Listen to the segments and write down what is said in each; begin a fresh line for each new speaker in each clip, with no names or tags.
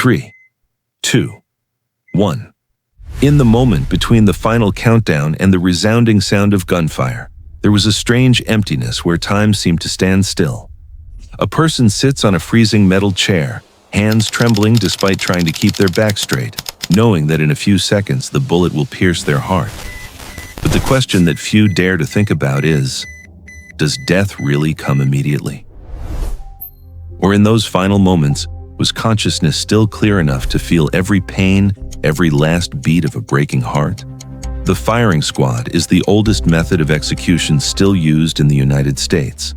3, 2, 1. In the moment between the final countdown and the resounding sound of gunfire, there was a strange emptiness where time seemed to stand still. A person sits on a freezing metal chair, hands trembling despite trying to keep their back straight, knowing that in a few seconds the bullet will pierce their heart. But the question that few dare to think about is, does death really come immediately? Or in those final moments, was consciousness still clear enough to feel every pain, every last beat of a breaking heart? The firing squad is the oldest method of execution still used in the United States.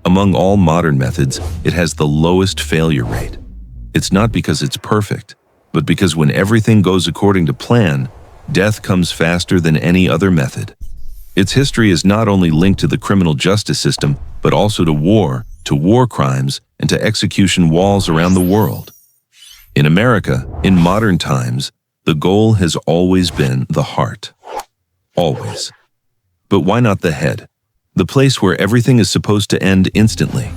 Among all modern methods, it has the lowest failure rate. It's not because it's perfect, but because when everything goes according to plan, death comes faster than any other method. Its history is not only linked to the criminal justice system, but also to war crimes, and to execution walls around the world. In America, in modern times, the goal has always been the heart. Always. But why not the head? The place where everything is supposed to end instantly.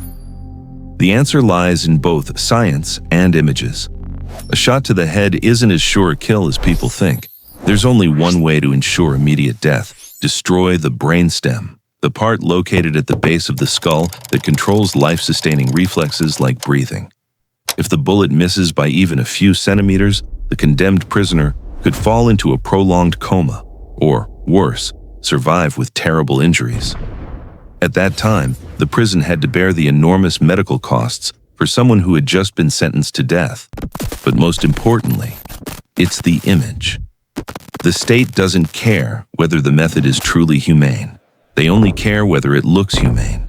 The answer lies in both science and images. A shot to the head isn't as sure a kill as people think. There's only one way to ensure immediate death: destroy the brainstem, the part located at the base of the skull that controls life-sustaining reflexes like breathing. If the bullet misses by even a few centimeters, the condemned prisoner could fall into a prolonged coma, or, worse, survive with terrible injuries. At that time, the prison had to bear the enormous medical costs for someone who had just been sentenced to death. But most importantly, it's the image. The state doesn't care whether the method is truly humane. They only care whether it looks humane.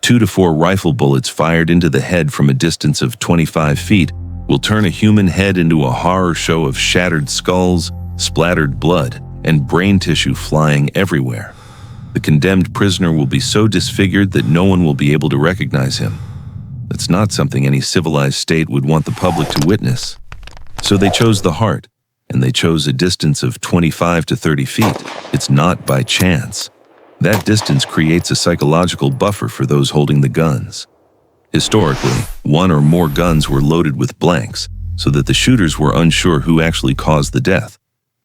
2 to 4 rifle bullets fired into the head from a distance of 25 feet will turn a human head into a horror show of shattered skulls, splattered blood, and brain tissue flying everywhere. The condemned prisoner will be so disfigured that no one will be able to recognize him. That's not something any civilized state would want the public to witness. So they chose the heart, and they chose a distance of 25 to 30 feet. It's not by chance. That distance creates a psychological buffer for those holding the guns. Historically, 1 or more guns were loaded with blanks, so that the shooters were unsure who actually caused the death.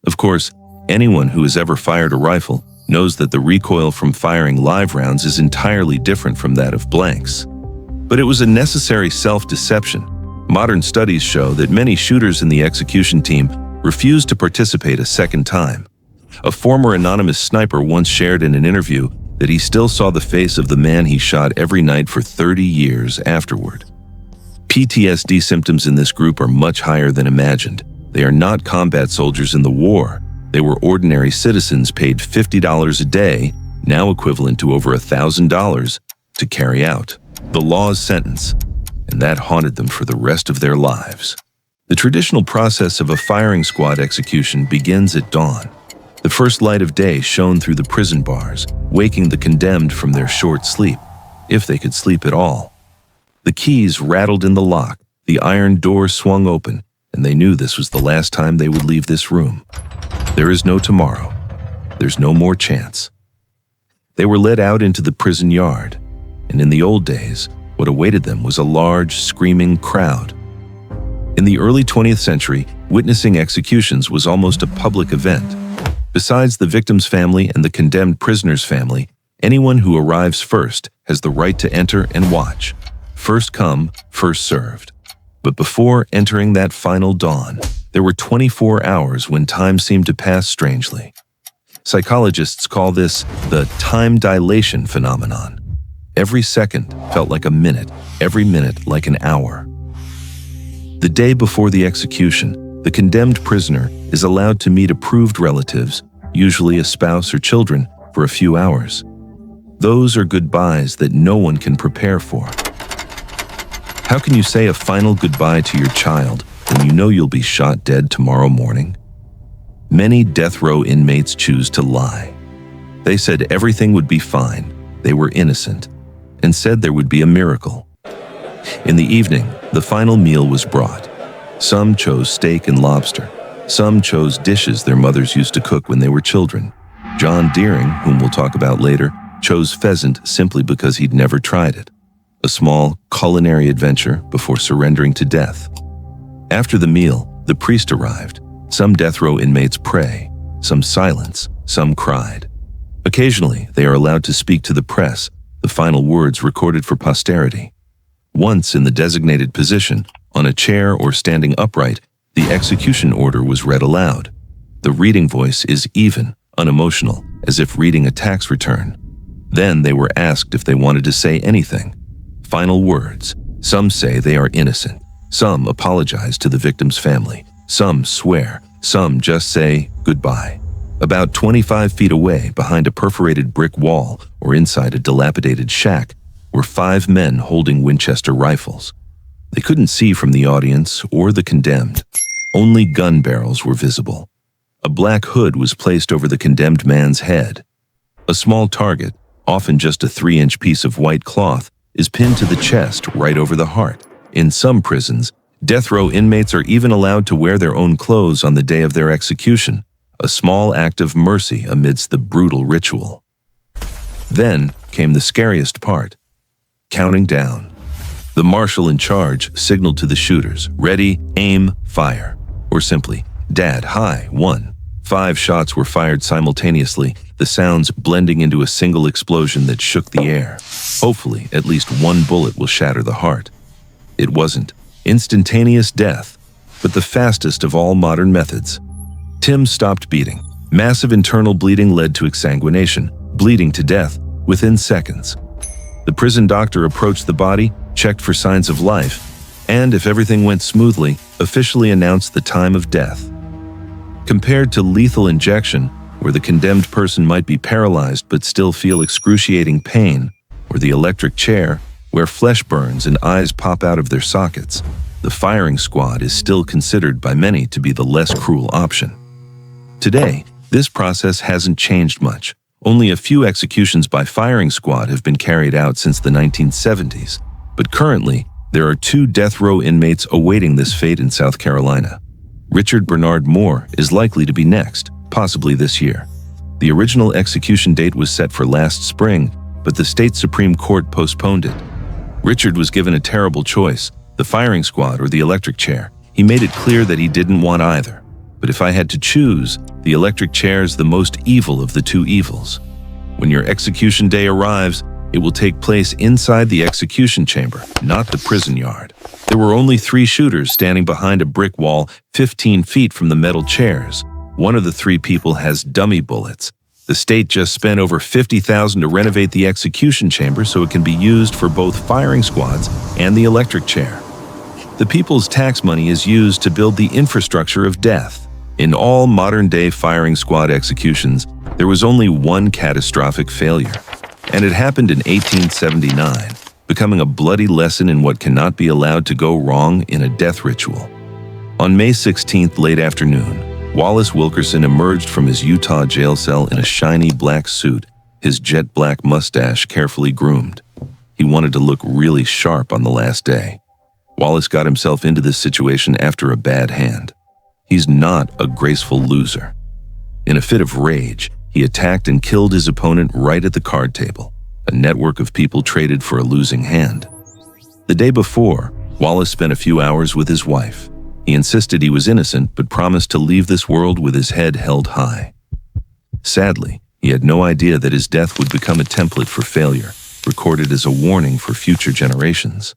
Of course, anyone who has ever fired a rifle knows that the recoil from firing live rounds is entirely different from that of blanks. But it was a necessary self-deception. Modern studies show that many shooters in the execution team refused to participate a second time. A former anonymous sniper once shared in an interview that he still saw the face of the man he shot every night for 30 years afterward. PTSD symptoms in this group are much higher than imagined. They are not combat soldiers in the war. They were ordinary citizens paid $50 a day, now equivalent to over $1,000, to carry out the law's sentence, and that haunted them for the rest of their lives. The traditional process of a firing squad execution begins at dawn. The first light of day shone through the prison bars, waking the condemned from their short sleep, if they could sleep at all. The keys rattled in the lock, the iron door swung open, and they knew this was the last time they would leave this room. There is no tomorrow. There's no more chance. They were led out into the prison yard, and in the old days, what awaited them was a large, screaming crowd. In the early 20th century, witnessing executions was almost a public event. Besides the victim's family and the condemned prisoner's family, anyone who arrives first has the right to enter and watch. First come, first served. But before entering that final dawn, there were 24 hours when time seemed to pass strangely. Psychologists call this the time dilation phenomenon. Every second felt like a minute, every minute like an hour. The day before the execution, the condemned prisoner is allowed to meet approved relatives, usually a spouse or children, for a few hours. Those are goodbyes that no one can prepare for. How can you say a final goodbye to your child when you know you'll be shot dead tomorrow morning? Many death row inmates choose to lie. They said everything would be fine, they were innocent, and said there would be a miracle. In the evening, the final meal was brought. Some chose steak and lobster. Some chose dishes their mothers used to cook when they were children. John Deering, whom we'll talk about later, chose pheasant simply because he'd never tried it. A small culinary adventure before surrendering to death. After the meal, the priest arrived. Some death row inmates pray, some silence, some cried. Occasionally, they are allowed to speak to the press, the final words recorded for posterity. Once in the designated position, on a chair or standing upright, the execution order was read aloud. The reading voice is even, unemotional, as if reading a tax return. Then they were asked if they wanted to say anything. Final words. Some say they are innocent. Some apologize to the victim's family. Some swear. Some just say goodbye. About 25 feet away, behind a perforated brick wall or inside a dilapidated shack, were 5 men holding Winchester rifles. They couldn't see from the audience or the condemned. Only gun barrels were visible. A black hood was placed over the condemned man's head. A small target, often just a 3-inch piece of white cloth, is pinned to the chest right over the heart. In some prisons, death row inmates are even allowed to wear their own clothes on the day of their execution, a small act of mercy amidst the brutal ritual. Then came the scariest part, counting down. The marshal in charge signaled to the shooters, ready, aim, fire, or simply, Dad, high, 1. 5 shots were fired simultaneously, the sounds blending into a single explosion that shook the air. Hopefully, at least one bullet will shatter the heart. It wasn't instantaneous death, but the fastest of all modern methods. Tim stopped beating. Massive internal bleeding led to exsanguination, bleeding to death within seconds. The prison doctor approached the body, checked for signs of life, and, if everything went smoothly, officially announced the time of death. Compared to lethal injection, where the condemned person might be paralyzed but still feel excruciating pain, or the electric chair, where flesh burns and eyes pop out of their sockets, the firing squad is still considered by many to be the less cruel option. Today, this process hasn't changed much. Only a few executions by firing squad have been carried out since the 1970s, but currently, there are 2 death row inmates awaiting this fate in South Carolina. Richard Bernard Moore is likely to be next, possibly this year. The original execution date was set for last spring, but the state Supreme Court postponed it. Richard was given a terrible choice, the firing squad or the electric chair. He made it clear that he didn't want either. But if I had to choose, the electric chair is the most evil of the 2 evils. When your execution day arrives, it will take place inside the execution chamber, not the prison yard. There were only 3 shooters standing behind a brick wall 15 feet from the metal chairs. One of the 3 people has dummy bullets. The state just spent over $50,000 to renovate the execution chamber so it can be used for both firing squads and the electric chair. The people's tax money is used to build the infrastructure of death. In all modern-day firing squad executions, there was only one catastrophic failure, and it happened in 1879, becoming a bloody lesson in what cannot be allowed to go wrong in a death ritual. On May 16th, late afternoon, Wallace Wilkerson emerged from his Utah jail cell in a shiny black suit, his jet black mustache carefully groomed. He wanted to look really sharp on the last day. Wallace got himself into this situation after a bad hand. He's not a graceful loser. In a fit of rage, he attacked and killed his opponent right at the card table. A network of people traded for a losing hand. The day before, Wallace spent a few hours with his wife. He insisted he was innocent, but promised to leave this world with his head held high. Sadly, he had no idea that his death would become a template for failure, recorded as a warning for future generations.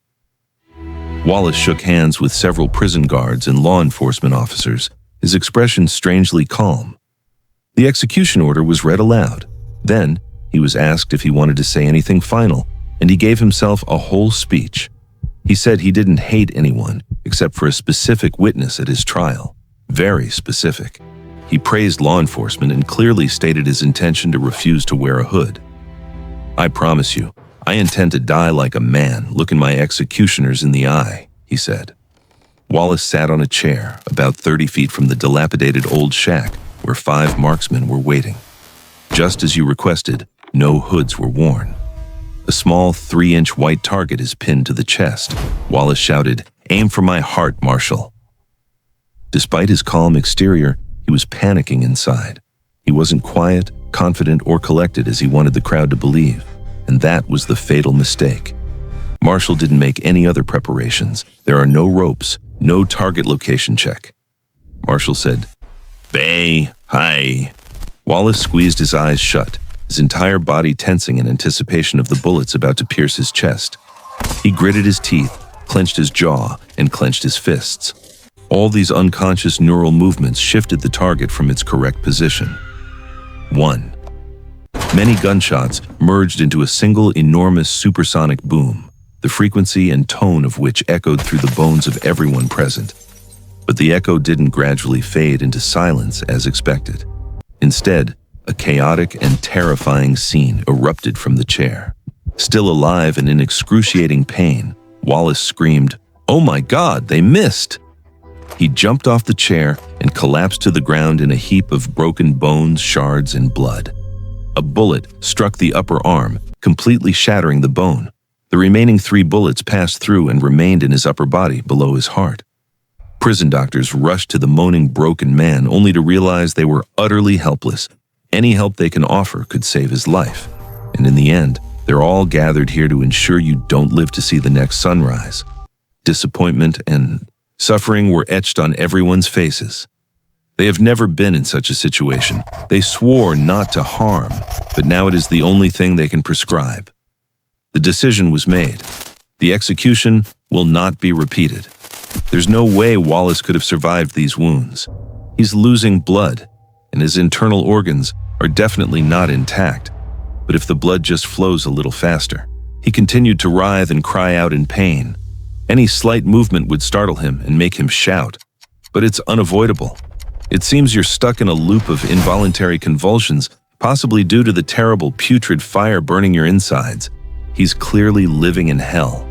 Wallace shook hands with several prison guards and law enforcement officers, his expression strangely calm. The execution order was read aloud. Then, he was asked if he wanted to say anything final, and he gave himself a whole speech. He said he didn't hate anyone, except for a specific witness at his trial. Very specific. He praised law enforcement and clearly stated his intention to refuse to wear a hood. "I promise you, I intend to die like a man, looking my executioners in the eye," he said. Wallace sat on a chair about 30 feet from the dilapidated old shack where 5 marksmen were waiting. Just as you requested, no hoods were worn. A small 3-inch white target is pinned to the chest. Wallace shouted, "Aim for my heart, Marshal." Despite his calm exterior, he was panicking inside. He wasn't quiet, confident, or collected as he wanted the crowd to believe, and that was the fatal mistake. Marshall didn't make any other preparations. There are no ropes, No target location check. Marshall said, "Bay, hi." Wallace squeezed his eyes shut, his entire body tensing in anticipation of the bullets about to pierce his chest. He gritted his teeth, clenched his jaw, and clenched his fists. All these unconscious neural movements shifted the target from its correct position. 1. Many gunshots merged into a single enormous supersonic boom, the frequency and tone of which echoed through the bones of everyone present. But the echo didn't gradually fade into silence as expected. Instead, a chaotic and terrifying scene erupted from the chair. Still alive and in excruciating pain, Wallace screamed, "Oh my God, they missed!" He jumped off the chair and collapsed to the ground in a heap of broken bones, shards, and blood. A bullet struck the upper arm, completely shattering the bone. The remaining 3 bullets passed through and remained in his upper body below his heart. Prison doctors rushed to the moaning, broken man only to realize they were utterly helpless. Any help they can offer could save his life. And in the end, they're all gathered here to ensure you don't live to see the next sunrise. Disappointment and suffering were etched on everyone's faces. They have never been in such a situation. They swore not to harm, but now it is the only thing they can prescribe. The decision was made. The execution will not be repeated. There's no way Wallace could have survived these wounds. He's losing blood, and his internal organs are definitely not intact. But if the blood just flows a little faster. He continued to writhe and cry out in pain. Any slight movement would startle him and make him shout. But it's unavoidable. It seems you're stuck in a loop of involuntary convulsions, possibly due to the terrible putrid fire burning your insides. He's clearly living in hell.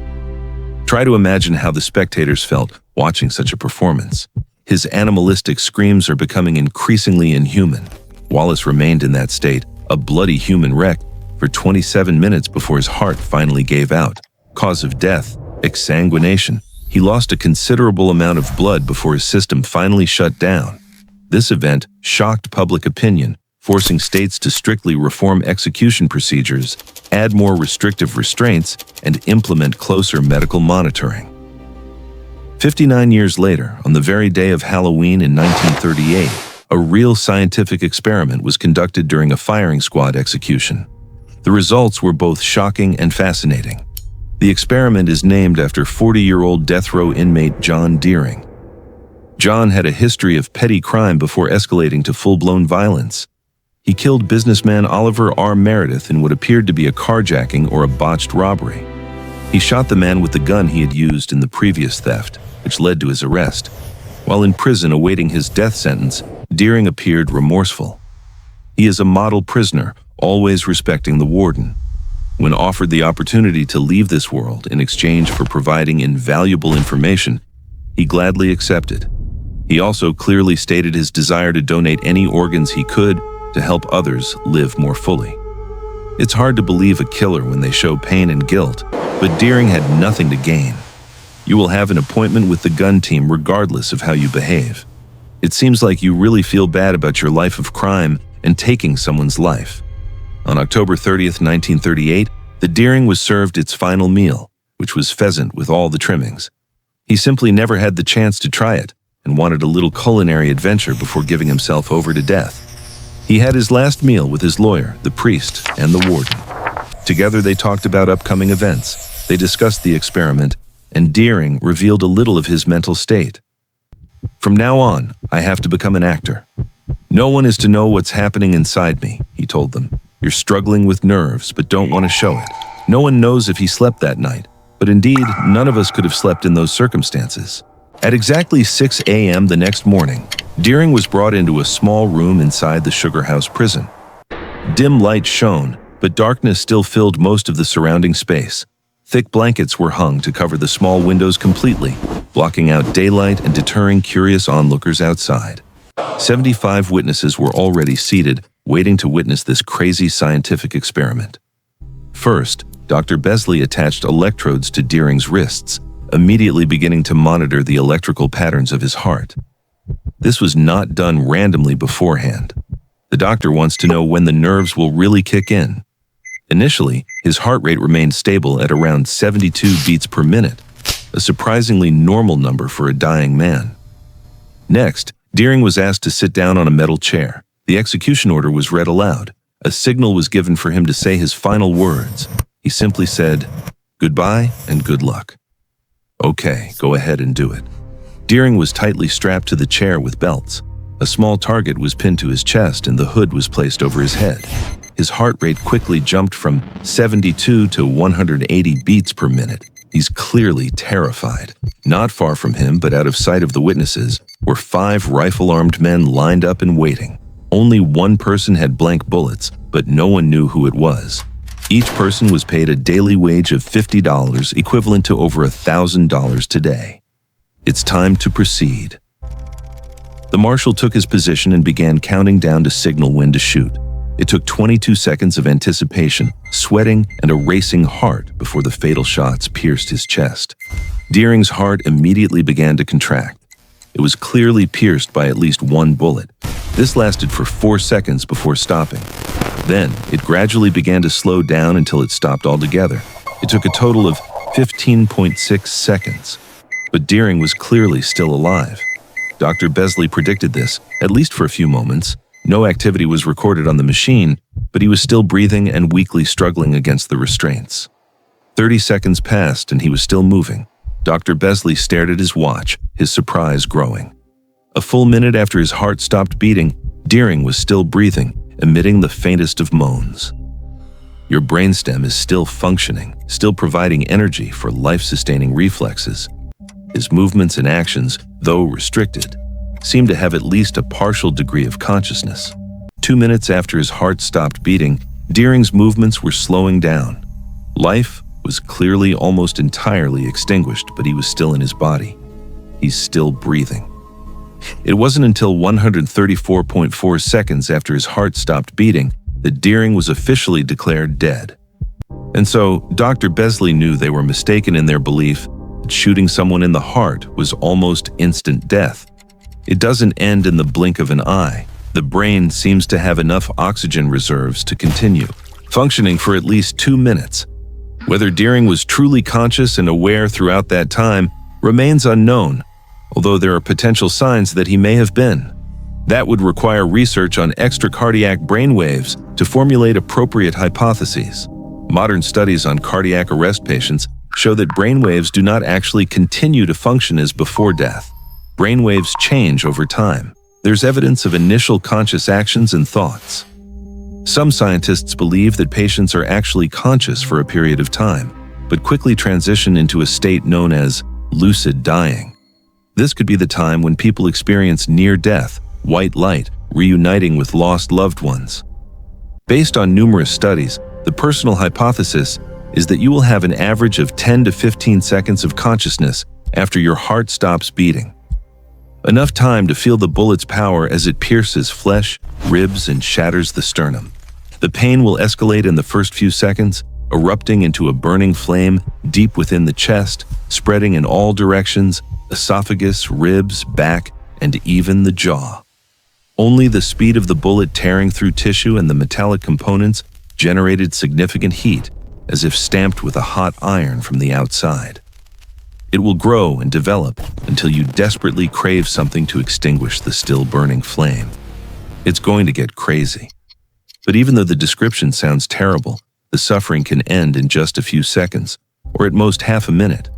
Try to imagine how the spectators felt watching such a performance. His animalistic screams are becoming increasingly inhuman. Wallace remained in that state, a bloody human wreck, for 27 minutes before his heart finally gave out. Cause of death, exsanguination. He lost a considerable amount of blood before his system finally shut down. This event shocked public opinion, forcing states to strictly reform execution procedures, add more restrictive restraints, and implement closer medical monitoring. 59 years later, on the very day of Halloween in 1938, a real scientific experiment was conducted during a firing squad execution. The results were both shocking and fascinating. The experiment is named after 40-year-old death row inmate John Deering. John had a history of petty crime before escalating to full-blown violence. He killed businessman Oliver R. Meredith in what appeared to be a carjacking or a botched robbery. He shot the man with the gun he had used in the previous theft, which led to his arrest. While in prison awaiting his death sentence, Deering appeared remorseful. He is a model prisoner, always respecting the warden. When offered the opportunity to leave this world in exchange for providing invaluable information, he gladly accepted. He also clearly stated his desire to donate any organs he could to help others live more fully. It's hard to believe a killer when they show pain and guilt, but Deering had nothing to gain. You will have an appointment with the gun team regardless of how you behave. It seems like you really feel bad about your life of crime and taking someone's life. On October 30th, 1938, the Deering was served its final meal, which was pheasant with all the trimmings. He simply never had the chance to try it and wanted a little culinary adventure before giving himself over to death. He had his last meal with his lawyer, the priest, and the warden. Together they talked about upcoming events. They discussed the experiment, and Deering revealed a little of his mental state. "From now on, I have to become an actor. No one is to know what's happening inside me," he told them. "You're struggling with nerves, but don't want to show it. No one knows if he slept that night, but indeed, none of us could have slept in those circumstances." At exactly 6 a.m. the next morning, Deering was brought into a small room inside the Sugar House prison. Dim light shone, but darkness still filled most of the surrounding space. Thick blankets were hung to cover the small windows completely, blocking out daylight and deterring curious onlookers outside. 75 witnesses were already seated, waiting to witness this crazy scientific experiment. First, Dr. Besley attached electrodes to Deering's wrists, immediately beginning to monitor the electrical patterns of his heart. This was not done randomly beforehand. The doctor wants to know when the nerves will really kick in. Initially, his heart rate remained stable at around 72 beats per minute. a surprisingly normal number for a dying man. Next, Deering was asked to sit down on a metal chair. The execution order was read aloud. A signal was given for him to say his final words. He simply said, "Goodbye and good luck." "Okay, go ahead and do it." Deering was tightly strapped to the chair with belts. A small target was pinned to his chest and the hood was placed over his head. His heart rate quickly jumped from 72 to 180 beats per minute. He's clearly terrified. Not far from him, but out of sight of the witnesses, were 5 rifle-armed men lined up and waiting. Only one person had blank bullets, but no one knew who it was. Each person was paid a daily wage of $50, equivalent to over $1,000 today. It's time to proceed. The marshal took his position and began counting down to signal when to shoot. It took 22 seconds of anticipation, sweating, and a racing heart before the fatal shots pierced his chest. Deering's heart immediately began to contract. It was clearly pierced by at least one bullet. This lasted for 4 seconds before stopping. Then, it gradually began to slow down until it stopped altogether. It took a total of 15.6 seconds. But Deering was clearly still alive. Dr. Besley predicted this, at least for a few moments. No activity was recorded on the machine, but he was still breathing and weakly struggling against the restraints. 30 seconds passed and he was still moving. Dr. Besley stared at his watch, his surprise growing. A full minute after his heart stopped beating, Deering was still breathing, emitting the faintest of moans. Your brainstem is still functioning, still providing energy for life-sustaining reflexes. His movements and actions, though restricted, seemed to have at least a partial degree of consciousness. 2 minutes after his heart stopped beating, Deering's movements were slowing down. Life was clearly almost entirely extinguished, but he was still in his body. He's still breathing. It wasn't until 134.4 seconds after his heart stopped beating that Deering was officially declared dead. And so, Dr. Besley knew they were mistaken in their belief that shooting someone in the heart was almost instant death. It doesn't end in the blink of an eye. The brain seems to have enough oxygen reserves to continue, functioning for at least 2 minutes. Whether Deering was truly conscious and aware throughout that time remains unknown, although there are potential signs that he may have been. That would require research on extracardiac brainwaves to formulate appropriate hypotheses. Modern studies on cardiac arrest patients show that brainwaves do not actually continue to function as before death. Brainwaves change over time. There's evidence of initial conscious actions and thoughts. Some scientists believe that patients are actually conscious for a period of time, but quickly transition into a state known as lucid dying. This could be the time when people experience near-death, white light, reuniting with lost loved ones. Based on numerous studies, the personal hypothesis is that you will have an average of 10 to 15 seconds of consciousness after your heart stops beating. Enough time to feel the bullet's power as it pierces flesh, ribs, and shatters the sternum. The pain will escalate in the first few seconds, erupting into a burning flame deep within the chest, spreading in all directions, esophagus, ribs, back, and even the jaw. Only the speed of the bullet tearing through tissue and the metallic components generated significant heat, as if stamped with a hot iron from the outside. It will grow and develop until you desperately crave something to extinguish the still burning flame. It's going to get crazy. But even though the description sounds terrible, the suffering can end in just a few seconds, or at most half a minute.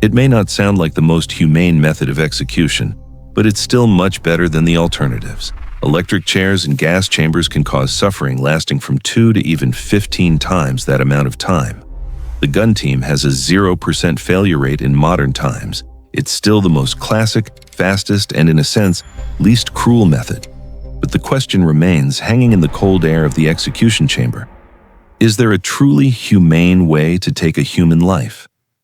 It may not sound like the most humane method of execution, but it's still much better than the alternatives. Electric chairs and gas chambers can cause suffering lasting from 2 to even 15 times that amount of time. The gun team has a 0% failure rate in modern times. It's still the most classic, fastest, and in a sense, least cruel method. But the question remains hanging in the cold air of the execution chamber. Is there a truly humane way to take a human life?